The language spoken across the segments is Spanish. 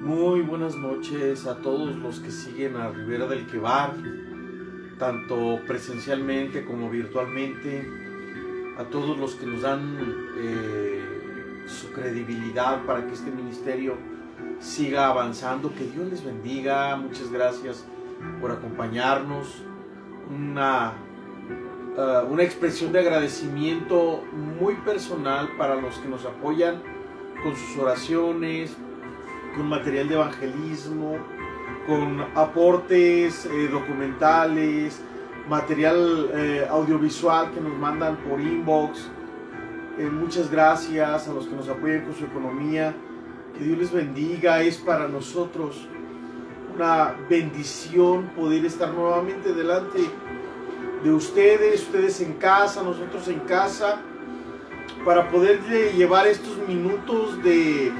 Muy buenas noches a todos los que siguen a Ribera del Quebar, tanto presencialmente como virtualmente, a todos los que nos dan su credibilidad para que este ministerio siga avanzando. Que Dios les bendiga. Muchas gracias por acompañarnos. Una expresión de agradecimiento muy personal para los que nos apoyan con sus oraciones, con material de evangelismo, con aportes documentales, material audiovisual que nos mandan por inbox. Muchas gracias a los que nos apoyan con su economía. Que Dios les bendiga. Es para nosotros una bendición poder estar nuevamente delante de ustedes en casa, nosotros en casa, para poder llevar estos minutos de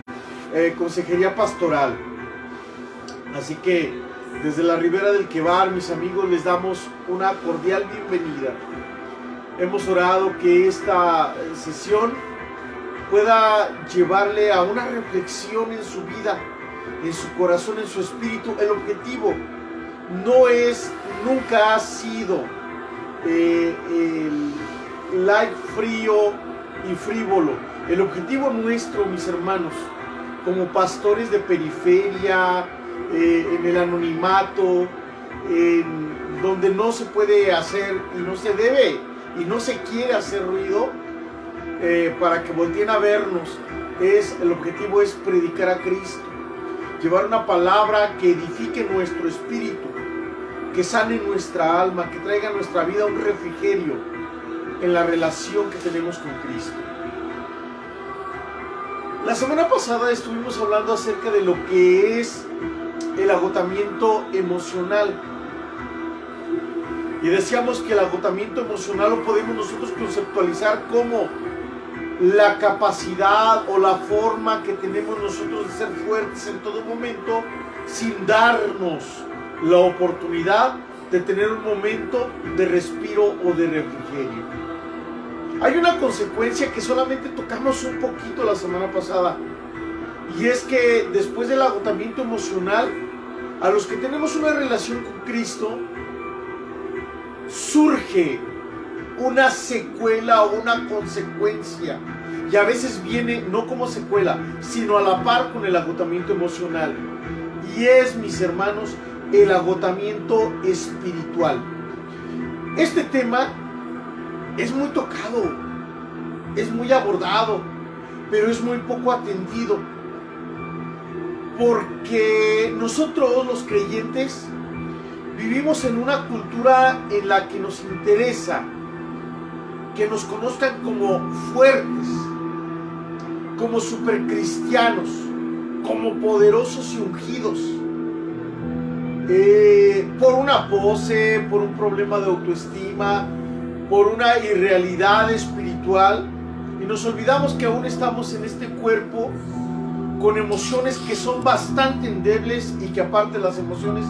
consejería pastoral. Así que desde la Ribera del Quebar, mis amigos, les damos una cordial bienvenida. Hemos orado que esta sesión pueda llevarle a una reflexión en su vida, en su corazón, en su espíritu. El objetivo nunca ha sido el like frío y frívolo. El objetivo nuestro, mis hermanos, como pastores de periferia, en el anonimato, donde no se puede hacer y no se debe y no se quiere hacer ruido, para que volteen a vernos, el objetivo es predicar a Cristo, llevar una palabra que edifique nuestro espíritu, que sane nuestra alma, que traiga a nuestra vida un refrigerio en la relación que tenemos con Cristo. La semana pasada estuvimos hablando acerca de lo que es el agotamiento emocional. Y decíamos que el agotamiento emocional lo podemos nosotros conceptualizar como la capacidad o la forma que tenemos nosotros de ser fuertes en todo momento, sin darnos la oportunidad de tener un momento de respiro o de refrigerio. Hay una consecuencia que solamente tocamos un poquito la semana pasada, y es que después del agotamiento emocional, a los que tenemos una relación con Cristo, surge una secuela o una consecuencia, y a veces viene no como secuela, sino a la par con el agotamiento emocional, y es, mis hermanos, el agotamiento espiritual. Este tema es muy tocado, es muy abordado, pero es muy poco atendido, porque nosotros los creyentes vivimos en una cultura en la que nos interesa que nos conozcan como fuertes, como supercristianos, como poderosos y ungidos, por una pose, por un problema de autoestima, por una irrealidad espiritual, y nos olvidamos que aún estamos en este cuerpo con emociones que son bastante endebles, y que aparte las emociones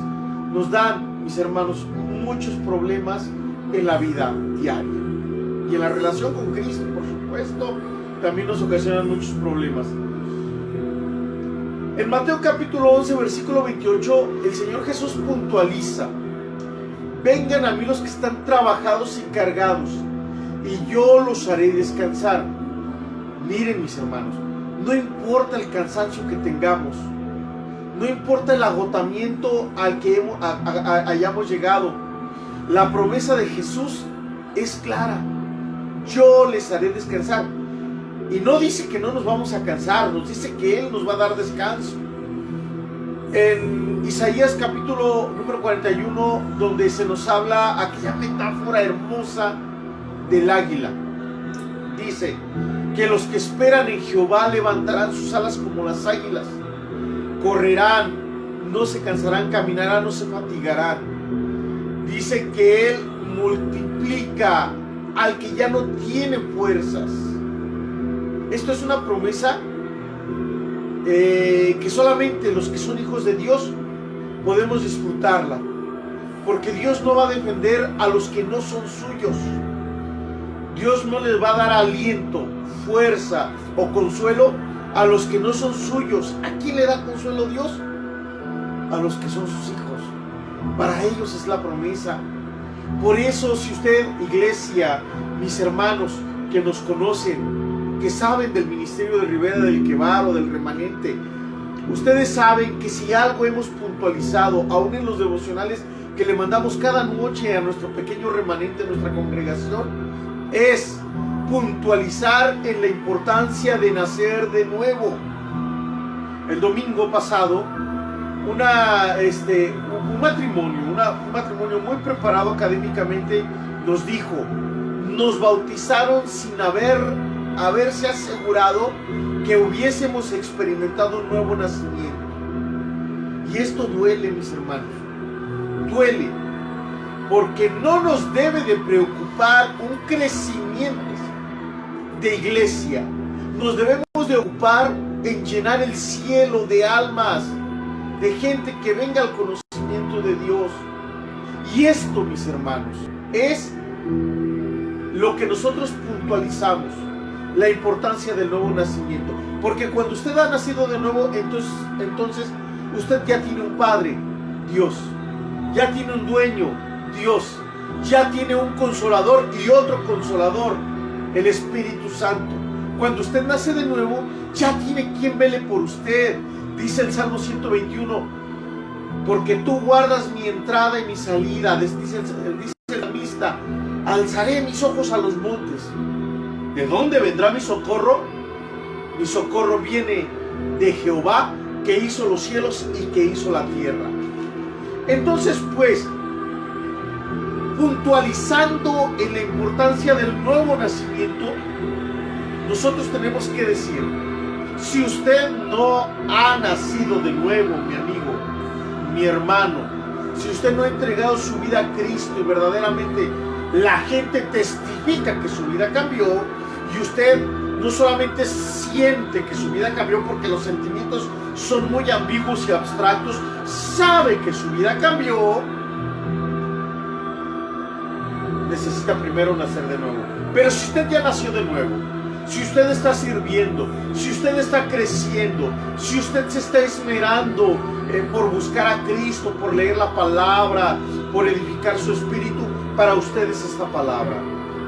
nos dan, mis hermanos, muchos problemas en la vida diaria, y en la relación con Cristo, por supuesto, también nos ocasionan muchos problemas. En Mateo capítulo 11, versículo 28, el Señor Jesús puntualiza: vengan a mí los que están trabajados y cargados, y yo los haré descansar. Miren, mis hermanos, no importa el cansancio que tengamos, no importa el agotamiento al que hayamos llegado, la promesa de Jesús es clara: yo les haré descansar. Y no dice que no nos vamos a cansar, nos dice que Él nos va a dar descanso. En Isaías capítulo número 41, donde se nos habla aquella metáfora hermosa del águila, dice que los que esperan en Jehová levantarán sus alas como las águilas, correrán, no se cansarán, caminarán, no se fatigarán. Dice que Él multiplica al que ya no tiene fuerzas. Esto es una promesa que solamente los que son hijos de Dios podemos disfrutarla, porque Dios no va a defender a los que no son suyos. Dios no les va a dar aliento, fuerza o consuelo a los que no son suyos. ¿A quién le da consuelo Dios? A los que son sus hijos. Para ellos es la promesa. Por eso, si usted, iglesia, mis hermanos que nos conocen, que saben del ministerio de Ribera del Quebar o del Remanente, ustedes saben que si algo hemos puntualizado, aún en los devocionales que le mandamos cada noche a nuestro pequeño remanente, a nuestra congregación, es puntualizar en la importancia de nacer de nuevo. El domingo pasado, un matrimonio muy preparado académicamente nos dijo: nos bautizaron sin haberse asegurado que hubiésemos experimentado un nuevo nacimiento. Y esto duele, mis hermanos, duele, porque no nos debe de preocupar un crecimiento de iglesia. Nos debemos de ocupar en llenar el cielo de almas, de gente que venga al conocimiento de Dios. Y esto, mis hermanos, es lo que nosotros puntualizamos, la importancia del nuevo nacimiento. Porque cuando usted ha nacido de nuevo, entonces usted ya tiene un padre, Dios. Ya tiene un dueño, Dios. Ya tiene un consolador y otro consolador, el Espíritu Santo. Cuando usted nace de nuevo, ya tiene quien vele por usted. Dice el Salmo 121, porque tú guardas mi entrada y mi salida. Dice el salmista, alzaré mis ojos a los montes. ¿De dónde vendrá mi socorro? Mi socorro viene de Jehová, que hizo los cielos y que hizo la tierra. Entonces, pues, puntualizando en la importancia del nuevo nacimiento, nosotros tenemos que decir: si usted no ha nacido de nuevo, mi amigo, mi hermano, si usted no ha entregado su vida a Cristo y verdaderamente la gente testifica que su vida cambió, y usted no solamente siente que su vida cambió, porque los sentimientos son muy ambiguos y abstractos, sabe que su vida cambió, necesita primero nacer de nuevo. Pero si usted ya nació de nuevo, si usted está sirviendo, si usted está creciendo, si usted se está esmerando por buscar a Cristo, por leer la palabra, por edificar su espíritu, para usted es esta palabra.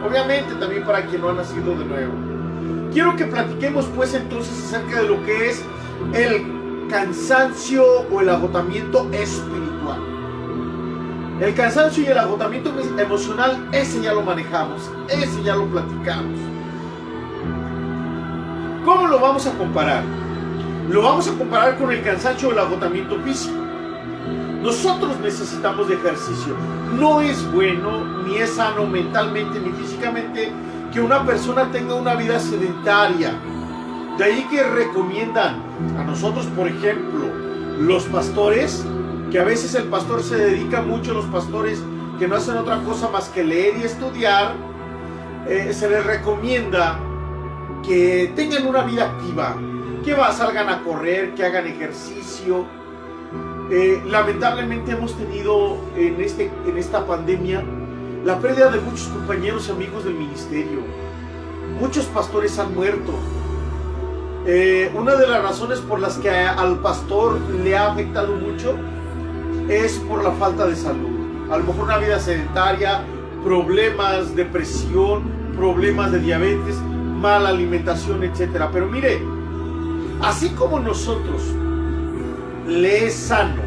Obviamente también para quien no ha nacido de nuevo. Quiero que platiquemos pues entonces acerca de lo que es el cansancio o el agotamiento espiritual. El cansancio y el agotamiento emocional, ese ya lo manejamos, ese ya lo platicamos. ¿Cómo lo vamos a comparar? Lo vamos a comparar con el cansancio o el agotamiento físico. Nosotros necesitamos de ejercicio. No es bueno, ni es sano mentalmente ni físicamente que una persona tenga una vida sedentaria. De ahí que recomiendan a nosotros, por ejemplo, los pastores, que a veces el pastor se dedica mucho, los pastores que no hacen otra cosa más que leer y estudiar, se les recomienda que tengan una vida activa, que salgan a correr, que hagan ejercicio. Lamentablemente hemos tenido en esta pandemia la pérdida de muchos compañeros y amigos del ministerio. Muchos pastores han muerto. Una de las razones por las que al pastor le ha afectado mucho es por la falta de salud. A lo mejor una vida sedentaria, problemas, depresión, problemas de diabetes, mala alimentación, etc. Pero mire, así como nosotros le es sano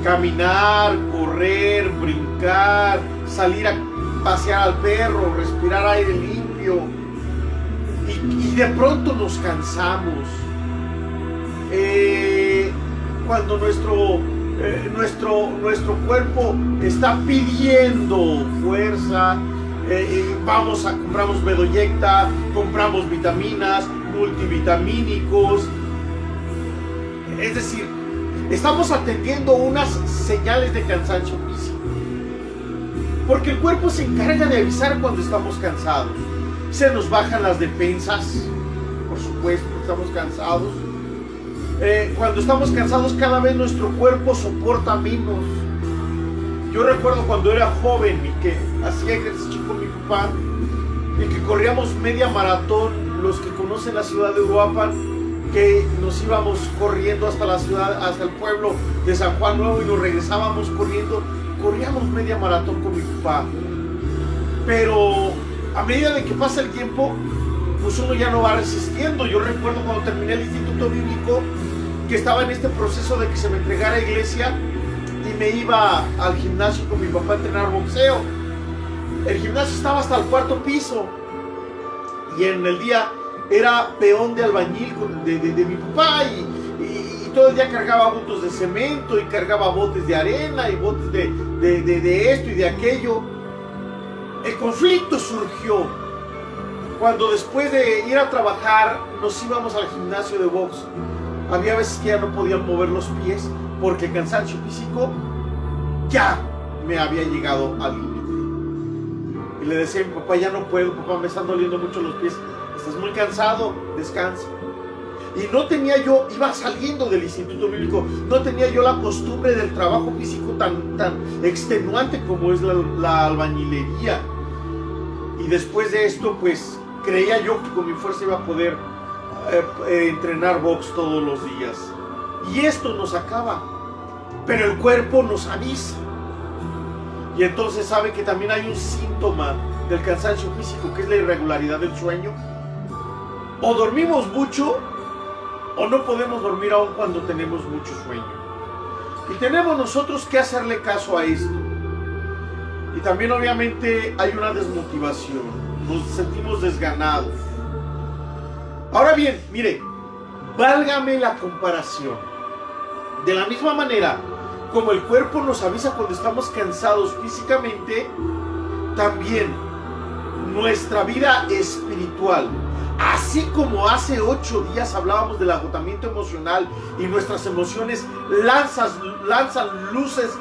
caminar, correr, brincar, salir a pasear al perro, respirar aire limpio, y de pronto nos cansamos, cuando nuestro cuerpo está pidiendo fuerza, compramos Bedoyecta, compramos vitaminas, multivitamínicos, es decir, estamos atendiendo unas señales de cansancio físico, porque el cuerpo se encarga de avisar cuando estamos cansados. Se nos bajan las defensas, por supuesto, estamos cansados. Cuando estamos cansados, cada vez nuestro cuerpo soporta menos. Yo recuerdo cuando era joven y que hacía ejercicio con mi papá y que corríamos media maratón. Los que conocen la ciudad de Uruapan, que nos íbamos corriendo hasta la ciudad, hasta el pueblo de San Juan Nuevo y nos regresábamos corriendo. Corríamos media maratón con mi papá. Pero a medida de que pasa el tiempo, pues uno ya no va resistiendo. Yo recuerdo cuando terminé el instituto bíblico que estaba en este proceso de que se me entregara a iglesia y me iba al gimnasio con mi papá a entrenar boxeo. El gimnasio estaba hasta el 4º piso y en el día era peón de albañil de mi papá y todo el día cargaba botes de cemento y cargaba botes de arena y botes de esto y de aquello. El conflicto surgió cuando después de ir a trabajar nos íbamos al gimnasio de box. Había veces que ya no podían mover los pies porque el cansancio físico ya me había llegado al límite. Y le decía a mi papá, ya no puedo, papá, me están doliendo mucho los pies. Estás muy cansado, descansa. Y no tenía yo, iba saliendo del instituto bíblico, no tenía yo la costumbre del trabajo físico tan extenuante como es la albañilería. Y después de esto, pues, creía yo que con mi fuerza iba a poder entrenar box todos los días. Y esto nos acaba, pero el cuerpo nos avisa. Y entonces sabe que también hay un síntoma del cansancio físico, que es la irregularidad del sueño. O dormimos mucho, o no podemos dormir aún cuando tenemos mucho sueño. Y tenemos nosotros que hacerle caso a esto. Y también obviamente hay una desmotivación, nos sentimos desganados. Ahora bien, mire, válgame la comparación. De la misma manera como el cuerpo nos avisa cuando estamos cansados físicamente, también nuestra vida espiritual, así como hace 8 días hablábamos del agotamiento emocional y nuestras emociones lanzan luces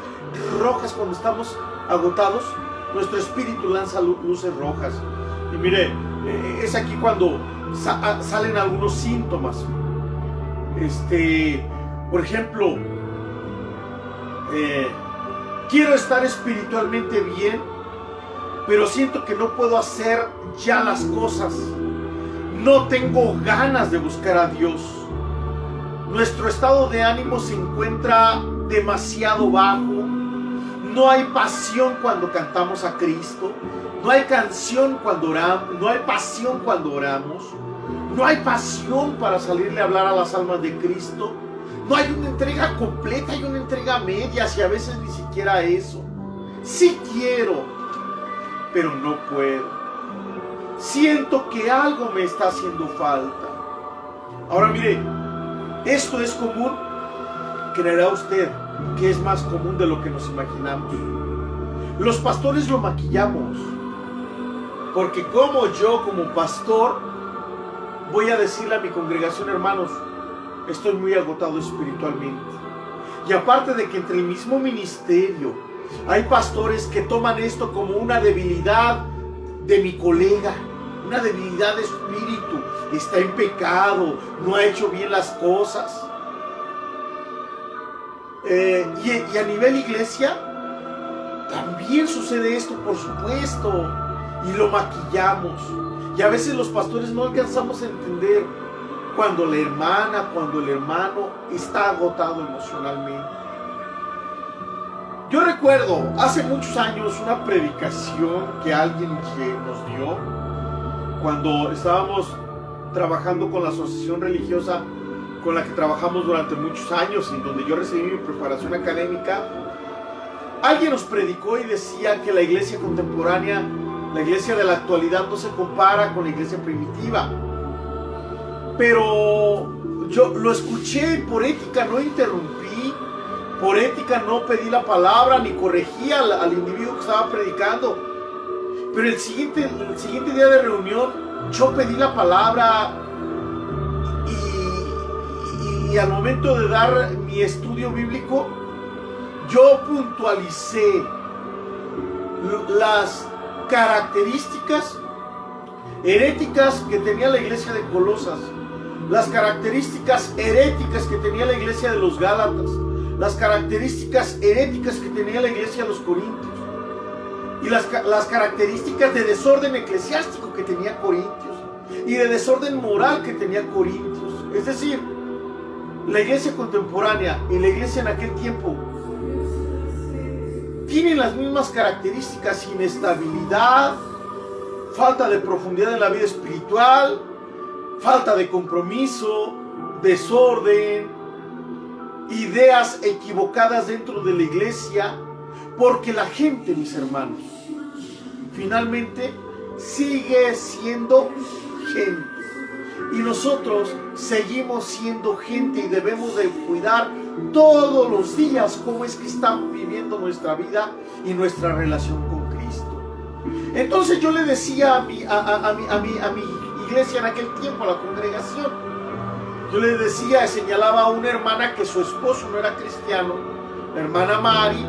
rojas cuando estamos agotados, nuestro espíritu lanza luces rojas. Y mire, es aquí cuando salen algunos síntomas. Por ejemplo, quiero estar espiritualmente bien, pero siento que no puedo hacer ya las cosas. No tengo ganas de buscar a Dios. Nuestro estado de ánimo se encuentra demasiado bajo. No hay pasión cuando cantamos a Cristo. No hay canción cuando oramos. No hay pasión cuando oramos. No hay pasión para salirle a hablar a las almas de Cristo. No hay una entrega completa, hay una entrega media, y a veces ni siquiera eso. Sí quiero, pero no puedo. Siento que algo me está haciendo falta. Ahora mire, esto es común. Creerá usted que es más común de lo que nos imaginamos. Los pastores lo maquillamos, porque como yo, como pastor, voy a decirle a mi congregación, hermanos, estoy muy agotado espiritualmente. Y aparte de que entre el mismo ministerio hay pastores que toman esto como una debilidad de mi colega, una debilidad de espíritu, está en pecado, no ha hecho bien las cosas. Y a nivel iglesia también sucede esto, por supuesto, y lo maquillamos. Y a veces los pastores no alcanzamos a entender cuando la hermana, cuando el hermano está agotado emocionalmente. Yo recuerdo hace muchos años una predicación que alguien nos dio cuando estábamos trabajando con la asociación religiosa con la que trabajamos durante muchos años, en donde yo recibí mi preparación académica. Alguien nos predicó y decía que la iglesia contemporánea, la iglesia de la actualidad, no se compara con la iglesia primitiva. Pero yo lo escuché y por ética no interrumpí, por ética no pedí la palabra ni corregí al individuo que estaba predicando. Pero el siguiente día de reunión yo pedí la palabra y al momento de dar mi estudio bíblico, yo puntualicé las características heréticas que tenía la iglesia de Colosas, las características heréticas que tenía la iglesia de los Gálatas, las características heréticas que tenía la iglesia de los Corintios y las características de desorden eclesiástico que tenía Corintios y de desorden moral que tenía Corintios. Es decir, la iglesia contemporánea y la iglesia en aquel tiempo tienen las mismas características: inestabilidad, falta de profundidad en la vida espiritual, falta de compromiso, desorden, ideas equivocadas dentro de la iglesia, porque la gente, mis hermanos, finalmente sigue siendo gente. Y nosotros seguimos siendo gente y debemos de cuidar todos los días cómo es que estamos viviendo nuestra vida y nuestra relación con Cristo. Entonces yo le decía a mi iglesia en aquel tiempo, a la congregación, yo le decía, señalaba a una hermana que su esposo no era cristiano, la hermana Mari,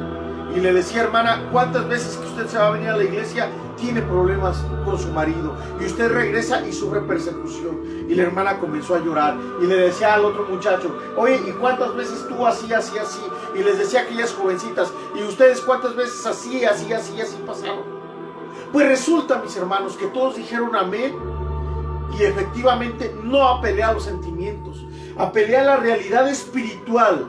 y le decía: hermana, ¿cuántas veces que usted se va a venir a la iglesia tiene problemas con su marido? Y usted regresa y sufre persecución. Y la hermana comenzó a llorar y le decía al otro muchacho: oye, ¿y cuántas veces tú así? Y les decía a aquellas jovencitas: ¿y ustedes cuántas veces así pasaron? Pues resulta, mis hermanos, que todos dijeron amén. Y efectivamente no apelé a los sentimientos, apelé a la realidad espiritual,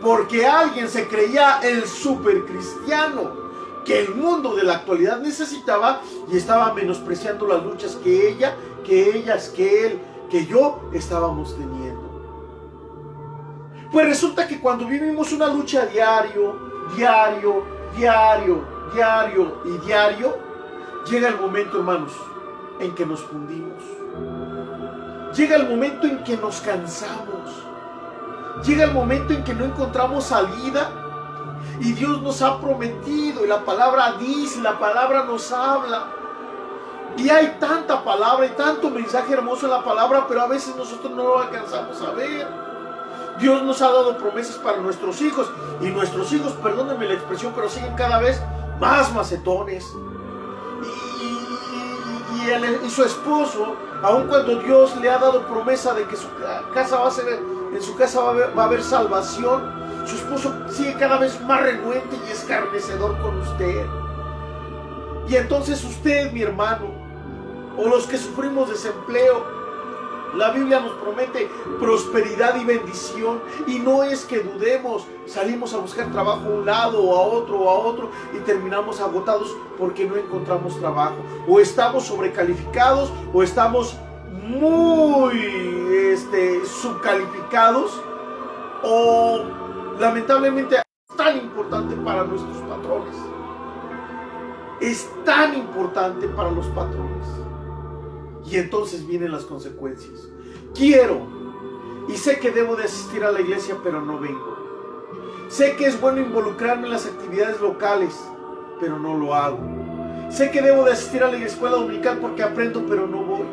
porque alguien se creía el supercristiano que el mundo de la actualidad necesitaba y estaba menospreciando las luchas que ella, que ellas, que él, que yo estábamos teniendo. Pues resulta que cuando vivimos una lucha diario, llega el momento, hermanos, en que nos fundimos. Llega el momento en que nos cansamos. Llega el momento en que no encontramos salida. Y Dios nos ha prometido, y la palabra dice, la palabra nos habla. Y hay tanta palabra y tanto mensaje hermoso en la palabra, pero a veces nosotros no lo alcanzamos a ver. Dios nos ha dado promesas para nuestros hijos, y nuestros hijos, perdónenme la expresión, pero siguen cada vez más macetones. Y su esposo, aun cuando Dios le ha dado promesa de que su casa en su casa va a haber salvación, su esposo sigue cada vez más renuente y escarnecedor con usted. Y entonces usted, mi hermano, o los que sufrimos desempleo, la Biblia nos promete prosperidad y bendición, y no es que dudemos. Salimos a buscar trabajo a un lado o a otro y terminamos agotados porque no encontramos trabajo, o estamos sobrecalificados o estamos muy subcalificados, o lamentablemente es tan importante para nuestros patrones, es tan importante para los patrones. Y entonces vienen las consecuencias. Quiero y sé que debo de asistir a la iglesia, pero no vengo. Sé que es bueno involucrarme en las actividades locales, pero no lo hago. Sé que debo de asistir a la escuela dominical porque aprendo, pero no voy.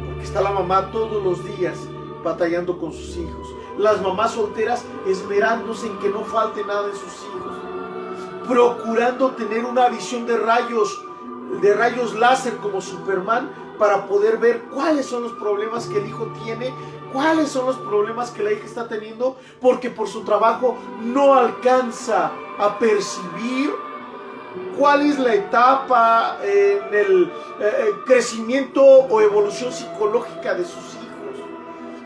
Porque está la mamá todos los días batallando con sus hijos. Las mamás solteras esmerándose en que no falte nada en sus hijos, procurando tener una visión de rayos láser como Superman, para poder ver cuáles son los problemas que el hijo tiene, cuáles son los problemas que la hija está teniendo, porque por su trabajo no alcanza a percibir cuál es la etapa en el crecimiento o evolución psicológica de sus hijos.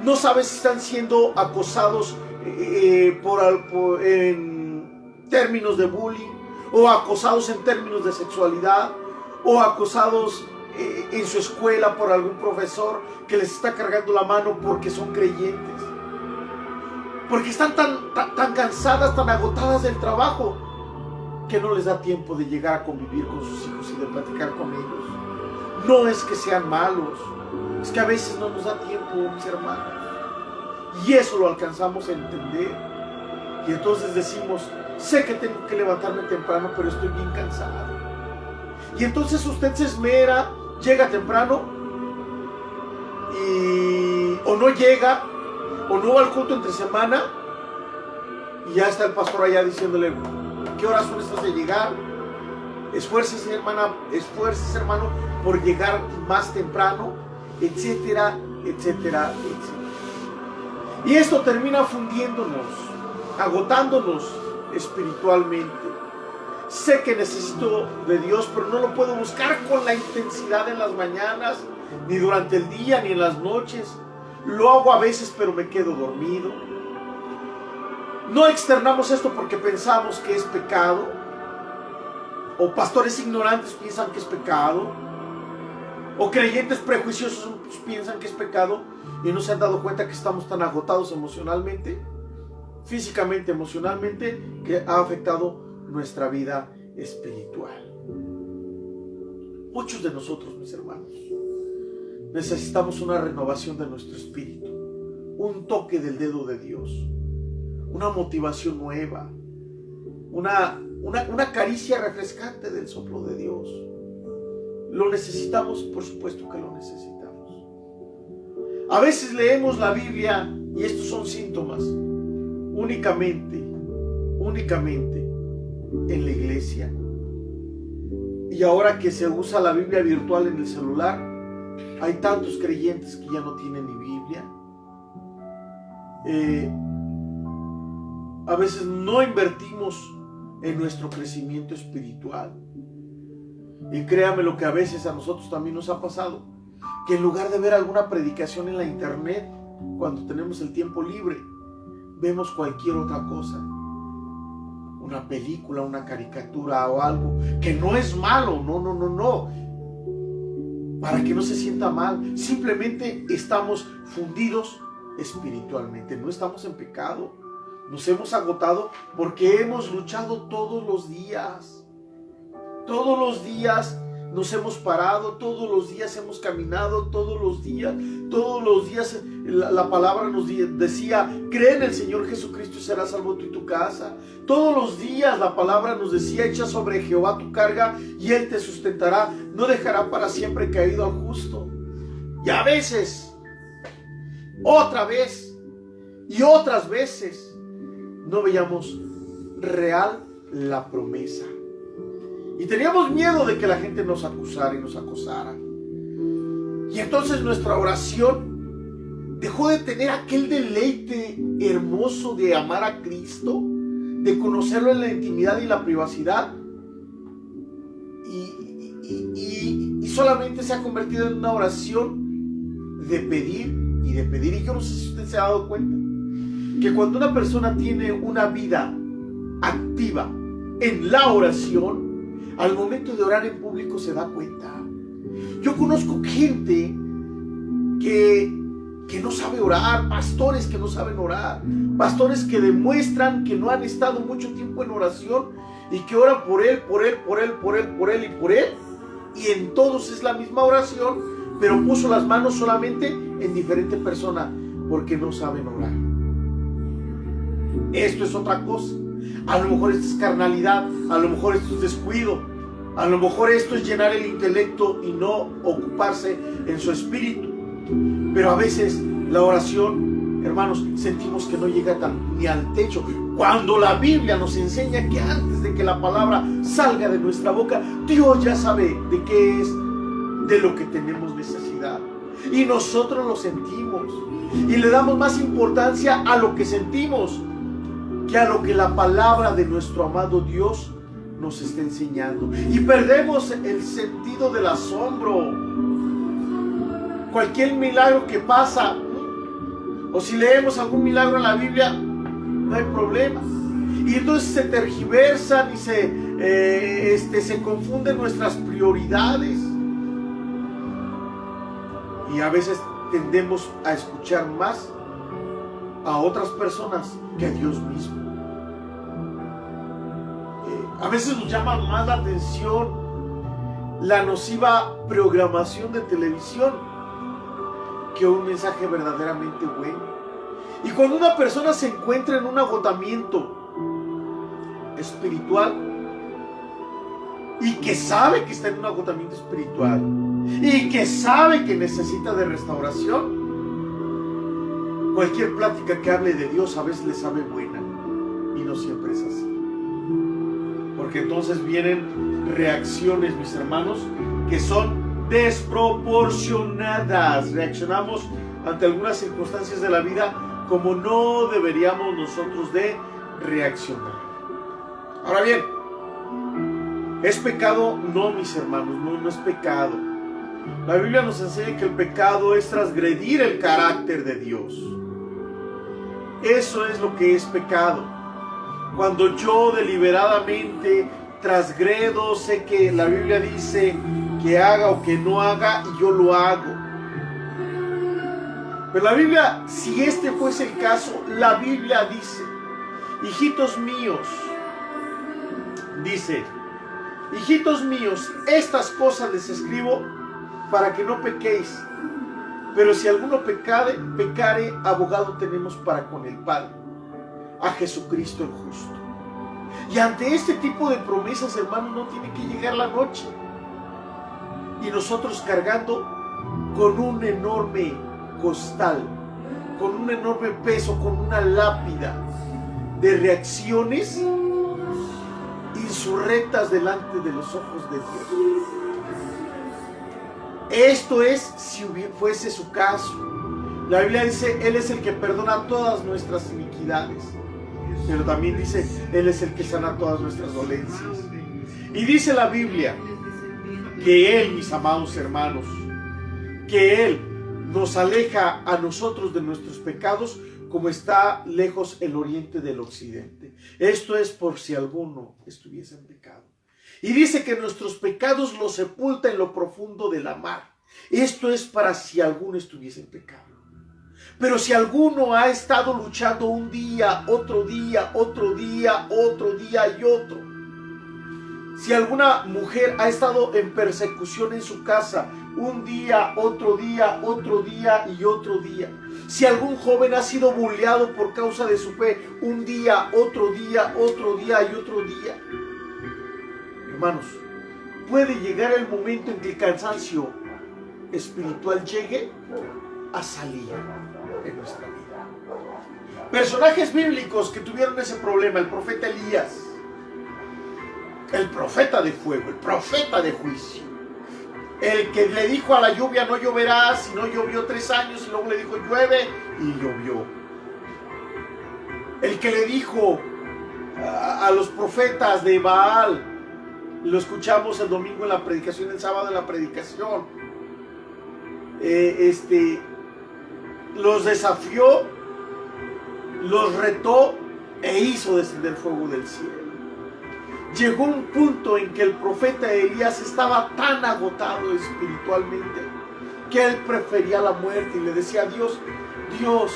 No sabe si están siendo acosados en términos de bullying, o acosados en términos de sexualidad, o acosados en su escuela por algún profesor que les está cargando la mano porque son creyentes, porque están tan cansadas, tan agotadas del trabajo, que no les da tiempo de llegar a convivir con sus hijos y de platicar con ellos. No es que sean malos, es que a veces no nos da tiempo, mis hermanos, y eso lo alcanzamos a entender. Y entonces decimos: sé que tengo que levantarme temprano, pero estoy bien cansado. Y entonces usted se esmera, llega temprano, o no llega, o no va al culto entre semana, y ya está el pastor allá diciéndole: ¿qué horas son estas de llegar? Esfuércese, hermana, esfuércese, hermano, por llegar más temprano, etcétera, etcétera, etcétera. Y esto termina fundiéndonos, agotándonos espiritualmente. Sé que necesito de Dios, pero no lo puedo buscar con la intensidad en las mañanas, ni durante el día, ni en las noches. Lo hago a veces, pero me quedo dormido. No externamos esto porque pensamos que es pecado, o pastores ignorantes piensan que es pecado, o creyentes prejuiciosos piensan que es pecado y no se han dado cuenta que estamos tan agotados emocionalmente, físicamente, emocionalmente, que ha afectado nuestra vida espiritual. Muchos de nosotros, mis hermanos, necesitamos una renovación de nuestro espíritu, un toque del dedo de Dios, una motivación nueva, una caricia refrescante del soplo de Dios. ¿Lo necesitamos? Por supuesto que lo necesitamos. A veces leemos la Biblia y estos son síntomas únicamente en la iglesia. Y ahora que se usa la Biblia virtual en el celular, hay tantos creyentes que ya no tienen ni Biblia. A veces no invertimos en nuestro crecimiento espiritual. Y créame lo que a veces a nosotros también nos ha pasado, que en lugar de ver alguna predicación en la internet, cuando tenemos el tiempo libre, vemos cualquier otra cosa. Una película, una caricatura o algo, que no es malo, no. Para que no se sienta mal, simplemente estamos fundidos espiritualmente, no estamos en pecado. Nos hemos agotado porque hemos luchado todos los días. Todos los días nos hemos parado, todos los días hemos caminado, todos los días la palabra nos decía, cree en el Señor Jesucristo y serás salvo tú y tu casa. Todos los días la palabra nos decía, echa sobre Jehová tu carga y Él te sustentará, no dejará para siempre caído al justo. Y a veces, otra vez y otras veces, no veíamos real la promesa. Y teníamos miedo de que la gente nos acusara y nos acosara. Y entonces nuestra oración dejó de tener aquel deleite hermoso de amar a Cristo, de conocerlo en la intimidad y la privacidad. Y solamente se ha convertido en una oración de pedir y de pedir. Y yo no sé si usted se ha dado cuenta que cuando una persona tiene una vida activa en la oración, al momento de orar en público se da cuenta. Yo conozco gente que no sabe orar, pastores que no saben orar, pastores que demuestran que no han estado mucho tiempo en oración y que oran por él, y en todos es la misma oración, pero puso las manos solamente en diferente persona porque no saben orar. Esto es otra cosa. A lo mejor esto es carnalidad, a lo mejor esto es descuido, a lo mejor esto es llenar el intelecto y no ocuparse en su espíritu. Pero a veces la oración, hermanos, sentimos que no llega ni al techo, cuando la Biblia nos enseña que antes de que la palabra salga de nuestra boca, Dios ya sabe de qué es, de lo que tenemos necesidad, y nosotros lo sentimos y le damos más importancia a lo que sentimos que a lo que la palabra de nuestro amado Dios nos está enseñando, y perdemos el sentido del asombro. Cualquier milagro que pasa, o si leemos algún milagro en la Biblia, no hay problema, y entonces se tergiversan y se confunden nuestras prioridades, y a veces tendemos a escuchar más a otras personas que a Dios mismo. A veces nos llama más la atención la nociva programación de televisión que un mensaje verdaderamente bueno. Y cuando una persona se encuentra en un agotamiento espiritual y que sabe que está en un agotamiento espiritual y que sabe que necesita de restauración, cualquier plática que hable de Dios a veces le sabe buena, y no siempre es así. Porque entonces vienen reacciones, mis hermanos, que son desproporcionadas. Reaccionamos ante algunas circunstancias de la vida como no deberíamos nosotros de reaccionar. Ahora bien, ¿es pecado? No, mis hermanos, no es pecado. La Biblia nos enseña que el pecado es transgredir el carácter de Dios. Eso es lo que es pecado. Cuando yo deliberadamente transgredo, sé que la Biblia dice que haga o que no haga y yo lo hago. Pero la Biblia, si este fuese el caso, la Biblia dice, hijitos míos, dice, hijitos míos, estas cosas les escribo para que no pequéis. Pero si alguno pecare, abogado tenemos para con el Padre, a Jesucristo el justo. Y ante este tipo de promesas, hermanos, no tiene que llegar la noche y nosotros cargando con un enorme costal, con un enorme peso, con una lápida de reacciones insurrectas delante de los ojos de Dios. Esto es si fuese su caso. La Biblia dice, Él es el que perdona todas nuestras iniquidades, pero también dice, Él es el que sana todas nuestras dolencias. Y dice la Biblia que Él, mis amados hermanos, que Él nos aleja a nosotros de nuestros pecados como está lejos el oriente del occidente. Esto es por si alguno estuviese en pecado. Y dice que nuestros pecados los sepulta en lo profundo de la mar. Esto es para si alguno estuviese en pecado. Pero si alguno ha estado luchando un día, otro día, otro día, otro día y otro. Si alguna mujer ha estado en persecución en su casa, un día, otro día, otro día y otro día. Si algún joven ha sido bulleado por causa de su fe, un día, otro día, otro día y otro día. Hermanos, puede llegar el momento en que el cansancio espiritual llegue a salir en nuestra vida. Personajes bíblicos que tuvieron ese problema: el profeta Elías, el profeta de fuego, el profeta de juicio, el que le dijo a la lluvia no lloverá, si no llovió 3 años, y luego le dijo llueve y llovió. El que le dijo a los profetas de Baal, lo escuchamos el domingo en la predicación, el sábado en la predicación, los desafió, los retó e hizo descender fuego del cielo. Llegó un punto en que el profeta Elías estaba tan agotado espiritualmente que él prefería la muerte y le decía a Dios, Dios,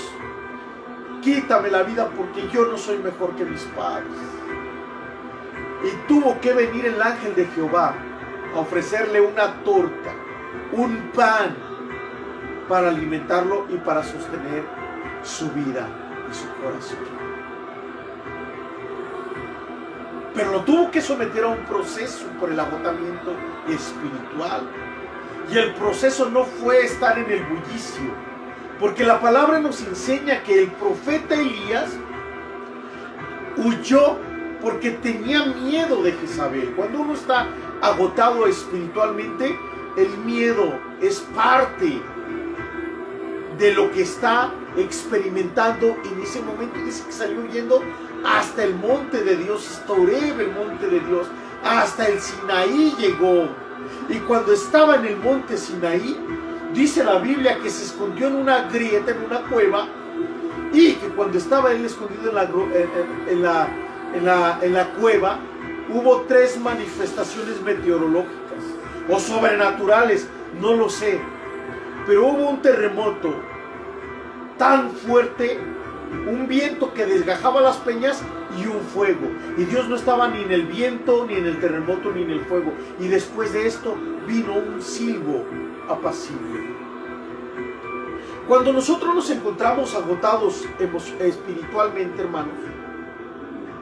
quítame la vida porque yo no soy mejor que mis padres. Y tuvo que venir el ángel de Jehová a ofrecerle una torta, un pan, para alimentarlo y para sostener su vida y su corazón. Pero lo tuvo que someter a un proceso por el agotamiento espiritual. Y el proceso no fue estar en el bullicio, porque la palabra nos enseña que el profeta Elías huyó porque tenía miedo de Jezabel. Cuando uno está agotado espiritualmente, el miedo es parte de lo que está experimentando. En ese momento dice que salió huyendo hasta el monte de Dios, hasta Horeb, el monte de Dios, hasta el Sinaí llegó. Y cuando estaba en el monte Sinaí, dice la Biblia que se escondió en una grieta, en una cueva, y que cuando estaba él escondido en la cueva, hubo 3 manifestaciones meteorológicas o sobrenaturales, no lo sé, pero hubo un terremoto tan fuerte, un viento que desgajaba las peñas y un fuego, y Dios no estaba ni en el viento, ni en el terremoto, ni en el fuego. Y después de esto vino un silbo apacible. Cuando nosotros nos encontramos agotados espiritualmente, hermanos,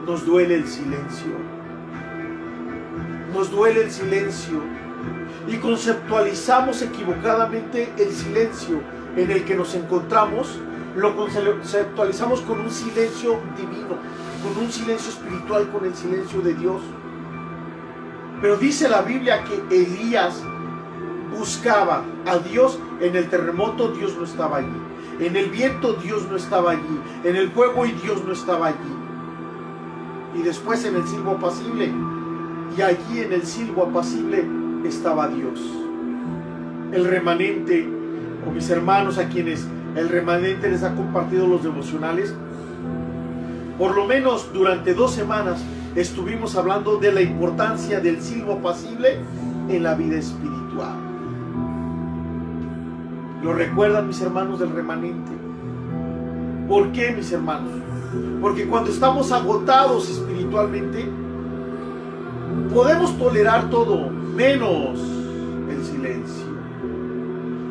nos duele el silencio. Nos duele el silencio y conceptualizamos equivocadamente el silencio en el que nos encontramos. Lo conceptualizamos con un silencio divino, con un silencio espiritual, con el silencio de Dios. Pero dice la Biblia que Elías buscaba a Dios. En el terremoto Dios no estaba allí, en el viento Dios no estaba allí, en el fuego y Dios no estaba allí. Y después en el silbo apacible, y allí en el silbo apacible estaba Dios. el remanente o mis hermanos a quienes el remanente les ha compartido los devocionales, por lo menos durante 2 semanas estuvimos hablando de la importancia del silbo apacible en la vida espiritual. ¿Lo recuerdan, mis hermanos del remanente? ¿Por qué, mis hermanos? Porque cuando estamos agotados espiritualmente, podemos tolerar todo, menos el silencio.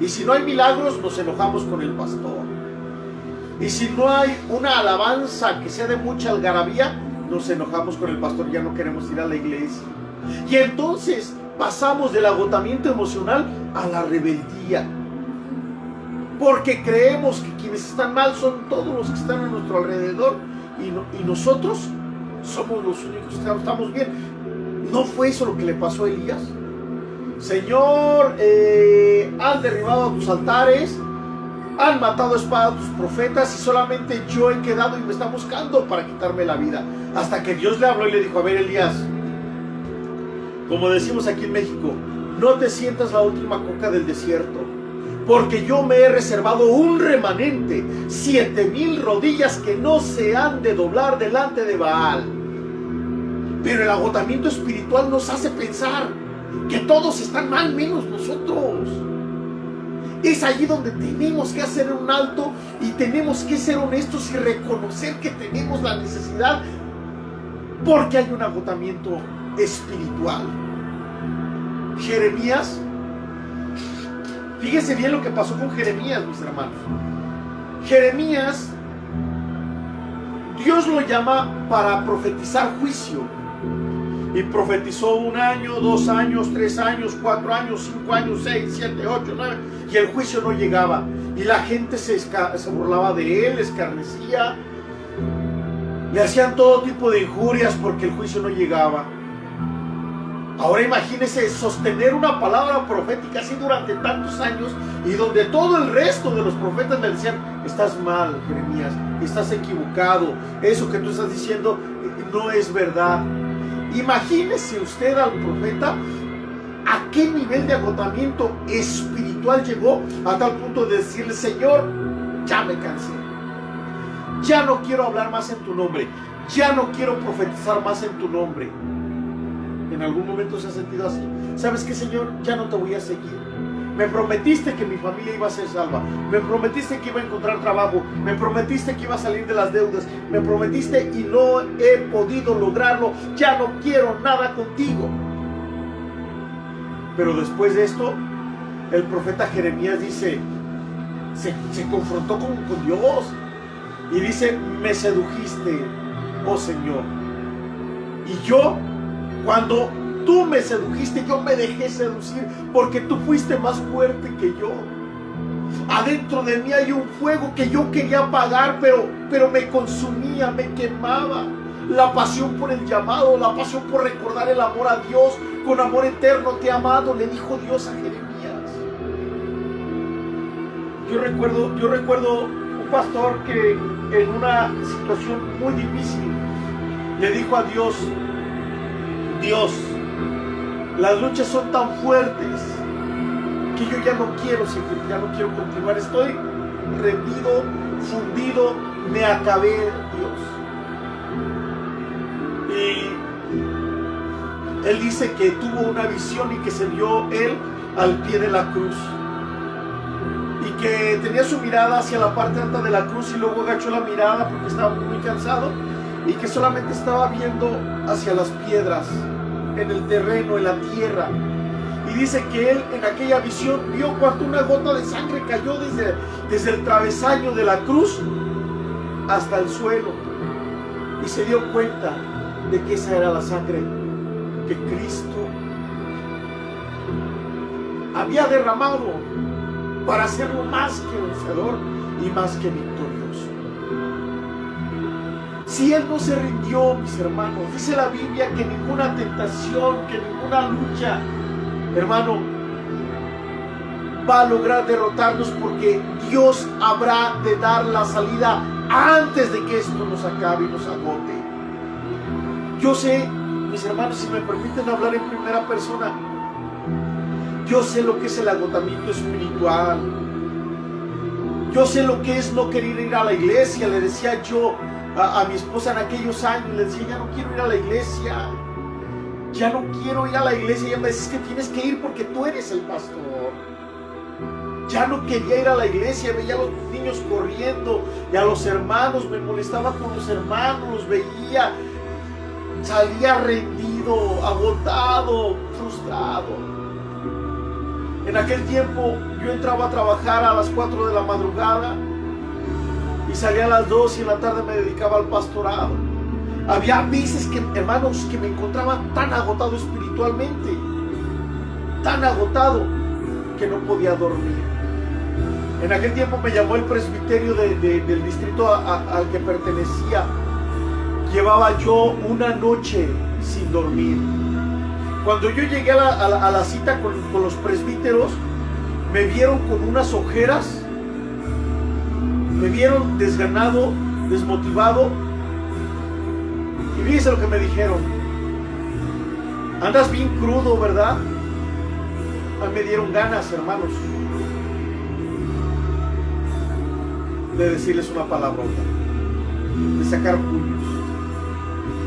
Y si no hay milagros, nos enojamos con el pastor. Y si no hay una alabanza que sea de mucha algarabía, nos enojamos con el pastor, ya no queremos ir a la iglesia. Y entonces pasamos del agotamiento emocional a la rebeldía. Porque creemos que quienes están mal son todos los que están a nuestro alrededor y nosotros somos los únicos que estamos bien. ¿No fue eso lo que le pasó a Elías? Señor, han derribado a tus altares, han matado a espada a tus profetas y solamente yo he quedado y me están buscando para quitarme la vida. Hasta que Dios le habló y le dijo: a ver, Elías, como decimos aquí en México, no te sientas la última coca del desierto, porque yo me he reservado un remanente, 7,000 rodillas que no se han de doblar delante de Baal. Pero el agotamiento espiritual nos hace pensar que todos están mal menos nosotros. Es allí donde tenemos que hacer un alto y tenemos que ser honestos y reconocer que tenemos la necesidad, porque hay un agotamiento espiritual. Jeremías, fíjense bien lo que pasó con Jeremías, mis hermanos. Jeremías, Dios lo llama para profetizar juicio. Y profetizó 1 año, 2 años, 3 años, 4 años, 5 años, 6, 7, 8, 9. Y el juicio no llegaba. Y la gente se burlaba de él, escarnecía. Le hacían todo tipo de injurias porque el juicio no llegaba. Ahora imagínense sostener una palabra profética así durante tantos años y donde todo el resto de los profetas le decían: estás mal, Jeremías, estás equivocado, eso que tú estás diciendo no es verdad. Imagínese usted al profeta a qué nivel de agotamiento espiritual llegó, a tal punto de decirle: Señor, ya me cansé, ya no quiero hablar más en tu nombre, ya no quiero profetizar más en tu nombre. ¿En algún momento se ha sentido así? ¿Sabes qué, Señor? Ya no te voy a seguir. Me prometiste que mi familia iba a ser salva, me prometiste que iba a encontrar trabajo, me prometiste que iba a salir de las deudas, me prometiste y no he podido lograrlo, ya no quiero nada contigo. Pero después de esto, el profeta Jeremías dice, se confrontó con Dios y dice: me sedujiste, oh Señor, y yo, cuando tú me sedujiste, yo me dejé seducir, porque tú fuiste más fuerte que yo. Adentro de mí hay un fuego que yo quería apagar, pero me consumía, me quemaba. La pasión por el llamado, la pasión por recordar el amor a Dios. Con amor eterno te he amado, le dijo Dios a Jeremías. Yo recuerdo un pastor que en una situación muy difícil le dijo a Dios: Dios, las luchas son tan fuertes que yo ya no quiero seguir, ya no quiero continuar. Estoy rendido, fundido, me acabé, Dios. Y él dice que tuvo una visión y que se vio él al pie de la cruz. Y que tenía su mirada hacia la parte alta de la cruz y luego agachó la mirada porque estaba muy cansado. Y que solamente estaba viendo hacia las piedras, en el terreno, en la tierra. Y dice que él en aquella visión vio cuando una gota de sangre cayó desde el travesaño de la cruz hasta el suelo. Y se dio cuenta de que esa era la sangre que Cristo había derramado para hacerlo más que vencedor y más que victorioso. Si él no se rindió, mis hermanos, dice la Biblia que ninguna tentación, que ninguna lucha, hermano, va a lograr derrotarnos, porque Dios habrá de dar la salida antes de que esto nos acabe y nos agote. Yo sé, mis hermanos, si me permiten hablar en primera persona, Yo sé lo que es el agotamiento espiritual. Yo sé lo que es no querer ir a la iglesia. Le decía yo a mi esposa en aquellos años, le decía, ya no quiero ir a la iglesia. Ya no quiero ir a la iglesia. Y ella me decía, es que tienes que ir porque tú eres el pastor. Ya no quería ir a la iglesia, veía a los niños corriendo y a los hermanos, me molestaba con los hermanos, los veía, salía rendido, agotado, frustrado. En aquel tiempo yo entraba a trabajar a las 4 de la madrugada y salía a las 2 y en la tarde me dedicaba al pastorado. Había veces que, hermanos, que me encontraba tan agotado espiritualmente, tan agotado que no podía dormir. En aquel tiempo me llamó el presbiterio del distrito al que pertenecía. Llevaba yo una noche sin dormir. Cuando yo llegué a la cita con los presbíteros, me vieron con unas ojeras, me vieron desganado, desmotivado. Y fíjense lo que me dijeron: andas bien crudo, ¿verdad? A mí me dieron ganas, hermanos, de decirles una palabrota, de sacar puños,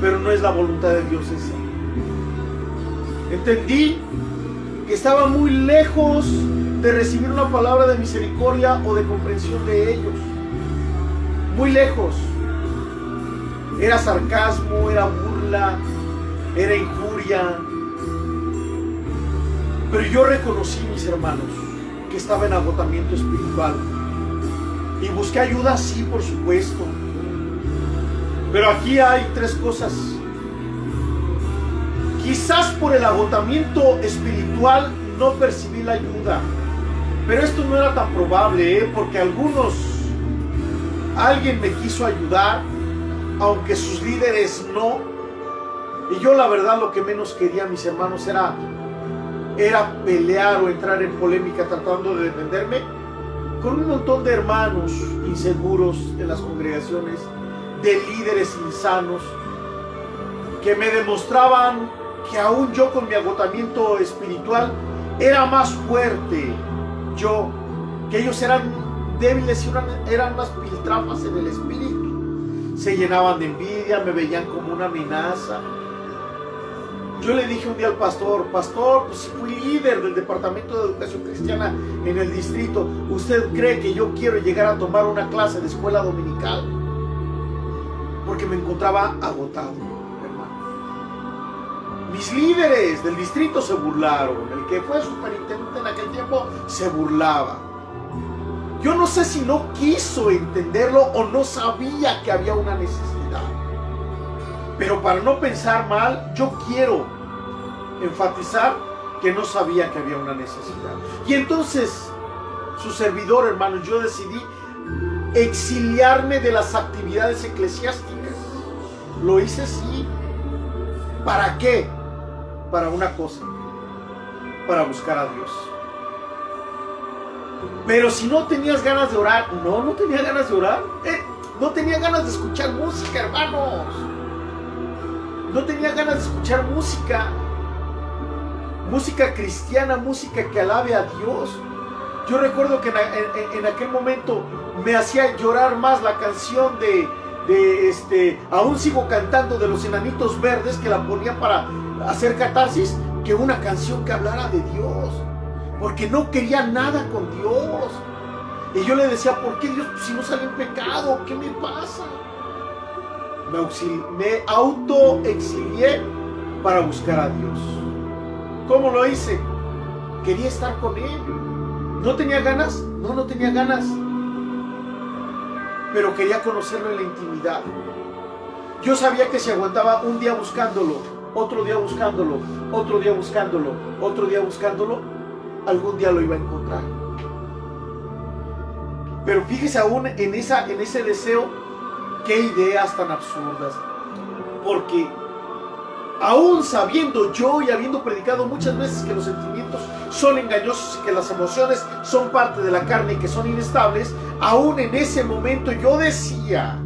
pero no es la voluntad de Dios esa. Entendí que estaba muy lejos de recibir una palabra de misericordia o de comprensión de ellos, muy lejos. Era sarcasmo, era burla, era injuria. Pero yo reconocí, mis hermanos, que estaba en agotamiento espiritual. Y busqué ayuda, sí, por supuesto. Pero aquí hay tres cosas. Quizás por el agotamiento espiritual no percibí la ayuda. Pero esto no era tan probable, porque alguien me quiso ayudar, aunque sus líderes no. Y yo la verdad lo que menos quería, mis hermanos, era pelear o entrar en polémica tratando de defenderme con un montón de hermanos inseguros en las congregaciones, de líderes insanos, que me demostraban que aún yo con mi agotamiento espiritual era más fuerte que ellos eran débiles y eran unas piltrafas en el espíritu. Se llenaban de envidia, me veían como una amenaza. Yo le dije un día al pastor, pues fui líder del departamento de educación cristiana en el distrito. ¿Usted cree que yo quiero llegar a tomar una clase de escuela dominical? Porque me encontraba agotado, hermano. Mis líderes del distrito se burlaron. El que fue superintendente en aquel tiempo se burlaba. Yo no sé si no quiso entenderlo o no sabía que había una necesidad. Pero para no pensar mal, yo quiero enfatizar que no sabía que había una necesidad. Y entonces, su servidor, hermanos, yo decidí exiliarme de las actividades eclesiásticas. Lo hice, sí. ¿Para qué? Para una cosa: para buscar a Dios. Pero si no tenías ganas de orar, no tenía ganas de orar. No tenía ganas de escuchar música, hermanos. No tenía ganas de escuchar música cristiana, música que alabe a Dios. Yo recuerdo que en aquel momento me hacía llorar más la canción de Aún sigo cantando, de los Enanitos Verdes, que la ponía para hacer catarsis, que una canción que hablara de Dios, porque no quería nada con Dios. Y yo le decía: ¿por qué, Dios? Pues si no salí en pecado, ¿qué me pasa? Me autoexilié para buscar a Dios. ¿Cómo lo hice? Quería estar con Él. ¿No tenía ganas? No tenía ganas. Pero quería conocerlo en la intimidad. Yo sabía que si aguantaba un día buscándolo, otro día buscándolo, otro día buscándolo, otro día buscándolo, algún día lo iba a encontrar. Pero fíjese aún en ese deseo, qué ideas tan absurdas. Porque aún sabiendo yo y habiendo predicado muchas veces que los sentimientos son engañosos y que las emociones son parte de la carne y que son inestables, aún en ese momento yo decía: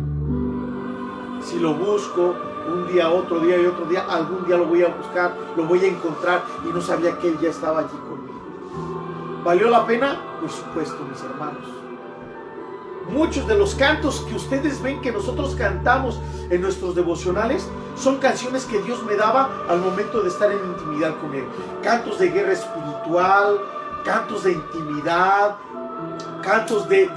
si lo busco un día, otro día y otro día, algún día lo voy a buscar, lo voy a encontrar. Y no sabía que Él ya estaba allí conmigo. ¿Valió la pena? Por supuesto, mis hermanos. Muchos de los cantos que ustedes ven que nosotros cantamos en nuestros devocionales son canciones que Dios me daba al momento de estar en intimidad con Él. Cantos de guerra espiritual, cantos de intimidad, cantos de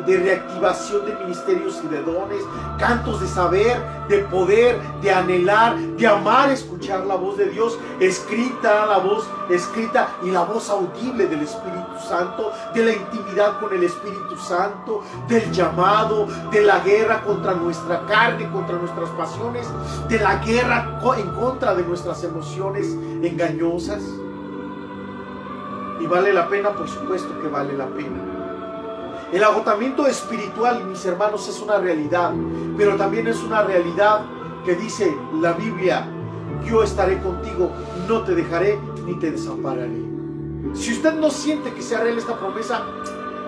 reactivación de ministerios y de dones, cantos de saber, de poder, de anhelar, de amar, escuchar la voz de Dios escrita, la voz escrita y la voz audible del Espíritu Santo, de la intimidad con el Espíritu Santo, del llamado, de la guerra contra nuestra carne, contra nuestras pasiones, de la guerra en contra de nuestras emociones engañosas. ¿Y vale la pena? Por supuesto que vale la pena. El agotamiento espiritual, mis hermanos, es una realidad, pero también es una realidad que dice la Biblia: yo estaré contigo, no te dejaré ni te desampararé. Si usted no siente que sea real esta promesa,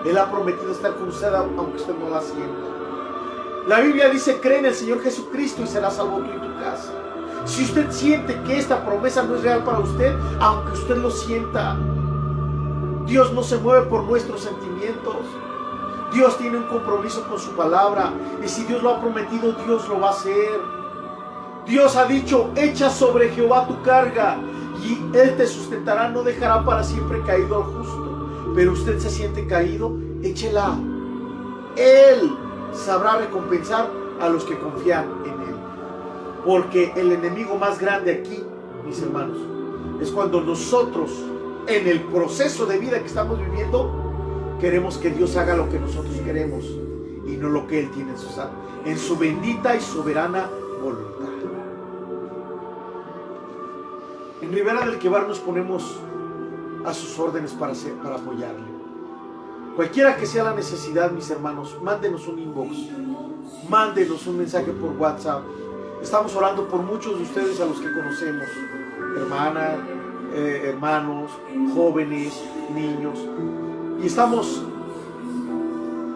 Él ha prometido estar con usted aunque usted no la sienta. La Biblia dice: cree en el Señor Jesucristo y serás salvo tú y tu casa. Si usted siente que esta promesa no es real para usted, aunque usted lo sienta, Dios no se mueve por nuestros sentimientos. Dios tiene un compromiso con su palabra, y si Dios lo ha prometido, Dios lo va a hacer. Dios ha dicho: echa sobre Jehová tu carga y Él te sustentará, no dejará para siempre caído al justo. Pero usted se siente caído, échela. Él sabrá recompensar a los que confían en Él. Porque el enemigo más grande aquí, mis hermanos, es cuando nosotros, en el proceso de vida que estamos viviendo, queremos que Dios haga lo que nosotros queremos y no lo que Él tiene en su bendita y soberana voluntad. En Ribera del Quebar nos ponemos a sus órdenes para apoyarle. Cualquiera que sea la necesidad, mis hermanos, mándenos un inbox, mándenos un mensaje por WhatsApp. Estamos orando por muchos de ustedes a los que conocemos, hermanas, hermanos, jóvenes, niños, y estamos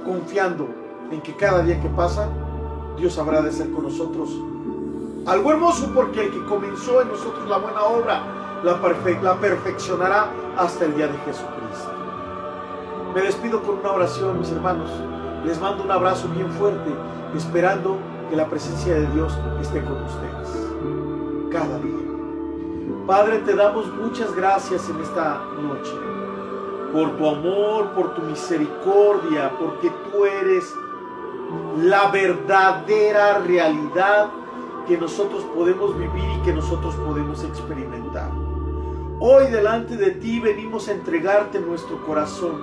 confiando en que cada día que pasa Dios habrá de hacer con nosotros algo hermoso, porque el que comenzó en nosotros la buena obra la perfeccionará hasta el día de Jesucristo. Me despido con una oración, mis hermanos. Les mando un abrazo bien fuerte, esperando que la presencia de Dios esté con ustedes cada día. Padre, te damos muchas gracias en esta noche por tu amor, por tu misericordia, porque tú eres la verdadera realidad que nosotros podemos vivir y que nosotros podemos experimentar. Hoy delante de ti venimos a entregarte nuestro corazón,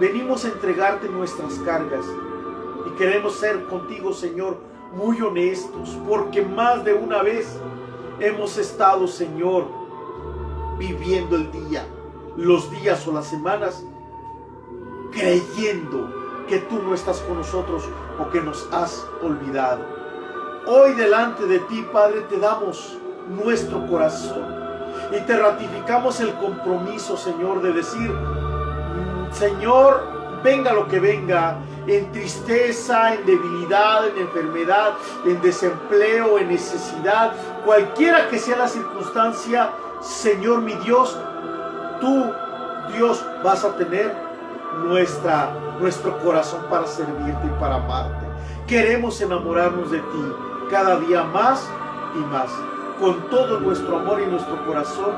venimos a entregarte nuestras cargas, y queremos ser contigo, Señor, muy honestos, porque más de una vez hemos estado, Señor, viviendo el día, los días o las semanas, creyendo que tú no estás con nosotros o que nos has olvidado. Hoy delante de ti, Padre, te damos nuestro corazón y te ratificamos el compromiso, Señor, de decir: Señor, venga lo que venga, en tristeza, en debilidad, en enfermedad, en desempleo, en necesidad, cualquiera que sea la circunstancia, Señor mi Dios, tú, Dios, vas a tener nuestro corazón para servirte y para amarte. Queremos enamorarnos de ti cada día más y más. Con todo nuestro amor y nuestro corazón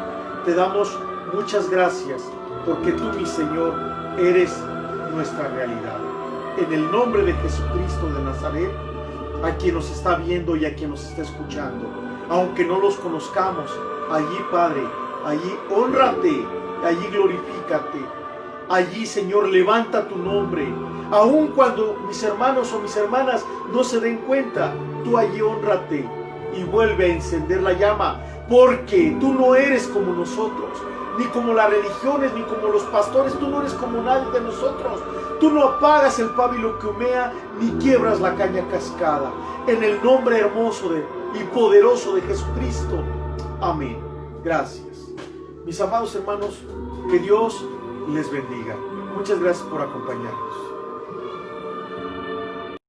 te damos muchas gracias, porque tú, mi Señor, eres nuestra realidad. En el nombre de Jesucristo de Nazaret, a quien nos está viendo y a quien nos está escuchando, aunque no los conozcamos, allí, Padre, allí hónrate, allí glorifícate, allí, Señor, levanta tu nombre. Aun cuando mis hermanos o mis hermanas no se den cuenta, tú allí hónrate y vuelve a encender la llama, porque tú no eres como nosotros, ni como las religiones, ni como los pastores. Tú no eres como nadie de nosotros. Tú no apagas el pábilo que humea, ni quiebras la caña cascada. En el nombre hermoso y poderoso de Jesucristo. Amén. Gracias. Mis amados hermanos, que Dios les bendiga. Muchas gracias por acompañarnos.